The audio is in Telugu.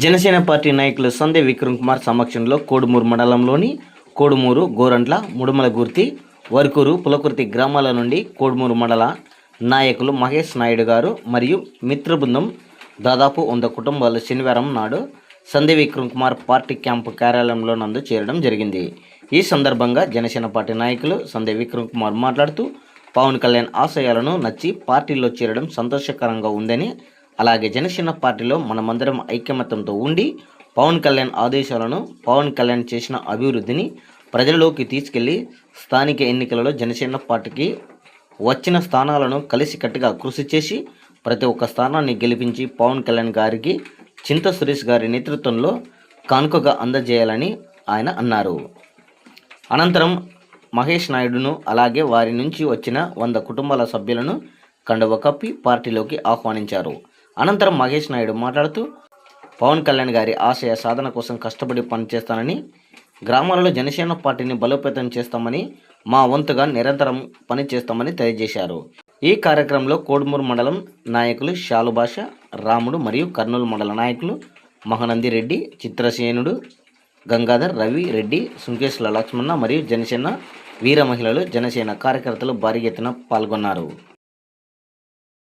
జనసేన పార్టీ నాయకులు సందే విక్రమ్ కుమార్ సమక్షంలో కోడుమూరు మండలంలోని కోడుమూరు, గోరంట్ల, ముడుమలగుర్తి, వర్కూరు, పులకుర్తి గ్రామాల నుండి కోడుమూరు మండల నాయకులు మహేష్ నాయుడు గారు మరియు మిత్ర బృందం దాదాపు 100 కుటుంబాలు శనివారం నాడు సందే విక్రమ్ కుమార్ పార్టీ క్యాంపు కార్యాలయంలో నందు చేరడం జరిగింది. ఈ సందర్భంగా జనసేన పార్టీ నాయకులు సందే విక్రమ్ కుమార్ మాట్లాడుతూ పవన్ కళ్యాణ్ ఆశయాలను నచ్చి పార్టీలో చేరడం సంతోషకరంగా ఉందని, అలాగే జనసేన పార్టీలో మనమందరం ఐకమత్యంతో ఉండి పవన్ కళ్యాణ్ ఆదేశాలను, పవన్ కళ్యాణ్ చేసిన అభివృద్ధిని ప్రజల్లోకి తీసుకెళ్లి స్థానిక ఎన్నికలలో జనసేన పార్టీకి వచ్చిన స్థానాలను కలిసికట్టుగా కృషి చేసి ప్రతి ఒక్క స్థానాన్ని గెలిపించి పవన్ కళ్యాణ్ గారికి చింత సురేష్ గారి నేతృత్వంలో కానుకగా అందజేయాలని ఆయన అన్నారు. అనంతరం మహేష్ నాయుడును అలాగే వారి నుంచి వచ్చిన 100 కుటుంబాల సభ్యులను కండువ కప్పి పార్టీలోకి ఆహ్వానించారు. అనంతరం మహేష్ నాయుడు మాట్లాడుతూ పవన్ కళ్యాణ్ గారి ఆశయ సాధన కోసం కష్టపడి పనిచేస్తానని, గ్రామాలలో జనసేన పార్టీని బలోపేతం చేస్తామని, మా వంతుగా నిరంతరం పనిచేస్తామని తెలియజేశారు. ఈ కార్యక్రమంలో కోడుమూరు మండలం నాయకులు శాలుభాష, రాముడు మరియు కర్నూలు మండల నాయకులు మహానంది రెడ్డి, చిత్రసేనుడు, గంగాధర్, రవి రెడ్డి, సుంకేశ్ల లక్ష్మణ మరియు జనసేన వీర మహిళలు, జనసేన కార్యకర్తలు భారీ ఎత్తున పాల్గొన్నారు.